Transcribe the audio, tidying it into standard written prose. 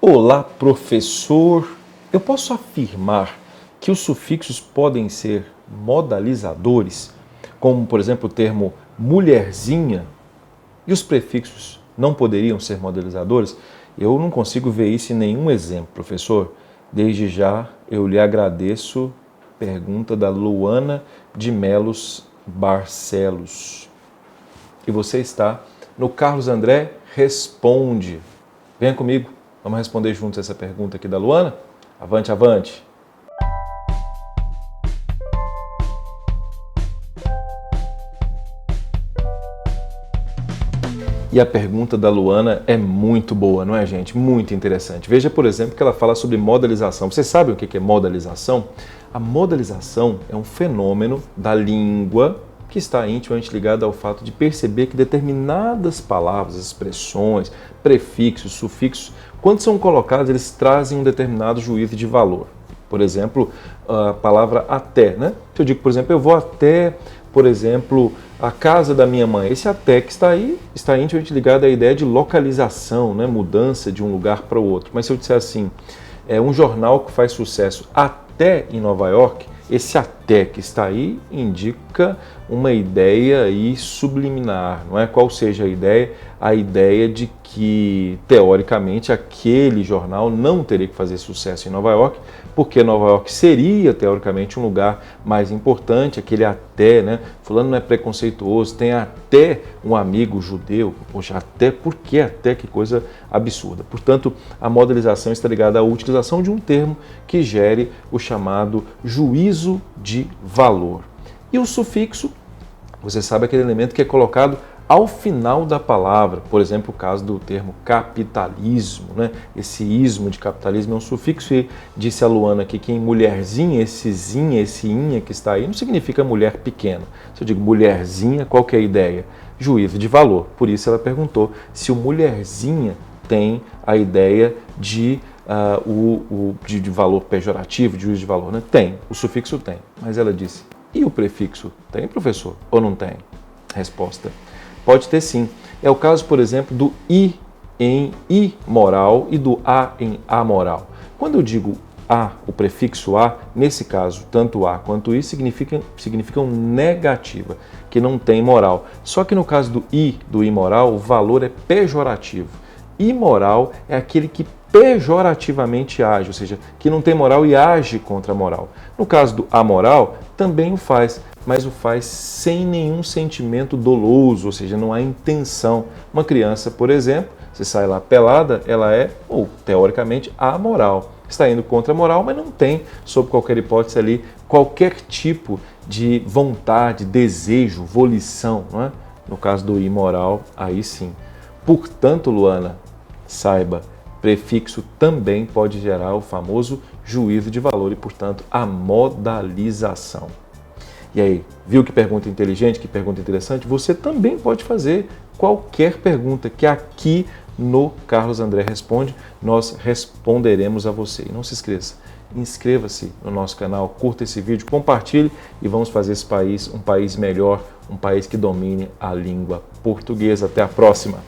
Olá, professor! Eu posso afirmar que os sufixos podem ser modalizadores, como, por exemplo, o termo mulherzinha, e os prefixos não poderiam ser modalizadores? Eu não consigo ver isso em nenhum exemplo, professor. Desde já, eu lhe agradeço. Pergunta da Luana de Melos Barcelos. E você está no Carlos André Responde. Venha comigo. Vamos responder juntos essa pergunta aqui da Luana? Avante, avante! E a pergunta da Luana é muito boa, não é, gente? Muito interessante. Veja, por exemplo, que ela fala sobre modalização. Vocês sabem o que é modalização? A modalização é um fenômeno da língua que está intimamente ligado ao fato de perceber que determinadas palavras, expressões, prefixos, sufixos, quando são colocados, eles trazem um determinado juízo de valor. Por exemplo, a palavra até, né? Se eu digo, por exemplo, eu vou até, por exemplo, a casa da minha mãe. Esse até que está aí está intimamente ligado à ideia de localização, né? Mudança de um lugar para o outro. Mas se eu disser assim, um jornal que faz sucesso até em Nova York, esse até que está aí indica uma ideia aí subliminar, não é? Qual seja a ideia? A ideia de que, teoricamente, aquele jornal não teria que fazer sucesso em Nova York, porque Nova York seria, teoricamente, um lugar mais importante, aquele até, né? Fulano não é preconceituoso, tem até um amigo judeu. Poxa, até, por que até? Que coisa absurda. Portanto, a modalização está ligada à utilização de um termo que gere o chamado juízo de valor. E o sufixo, você sabe, aquele elemento que é colocado ao final da palavra. Por exemplo, o caso do termo capitalismo, né? Esse ismo de capitalismo é um sufixo, e disse a Luana aqui que em mulherzinha, esse zinha, esse inha que está aí, não significa mulher pequena. Se eu digo mulherzinha, qual que é a ideia? Juízo de valor. Por isso ela perguntou se o mulherzinha tem a ideia de de valor pejorativo, de juízo de valor, né? Tem, o sufixo tem, mas ela disse, e o prefixo tem, professor, ou não tem? Resposta, pode ter sim. É o caso, por exemplo, do i em imoral e do a em amoral. Quando eu digo a, o prefixo a, nesse caso, tanto a quanto i significam negativa, que não tem moral. Só que no caso do imoral, o valor é pejorativo. Imoral é aquele que pejorativamente age, ou seja, que não tem moral e age contra a moral. No caso do amoral, também o faz, mas o faz sem nenhum sentimento doloso, ou seja, não há intenção. Uma criança, por exemplo, se sai lá pelada, ela é, ou teoricamente, amoral. Está indo contra a moral, mas não tem, sob qualquer hipótese ali, qualquer tipo de vontade, desejo, volição, não é? No caso do imoral, aí sim. Portanto, Luana, saiba, prefixo também pode gerar o famoso juízo de valor e, portanto, a modalização. E aí, viu que pergunta inteligente, que pergunta interessante? Você também pode fazer qualquer pergunta que aqui no Carlos André Responde, nós responderemos a você. E não se esqueça, inscreva-se no nosso canal, curta esse vídeo, compartilhe e vamos fazer esse país um país melhor, um país que domine a língua portuguesa. Até a próxima!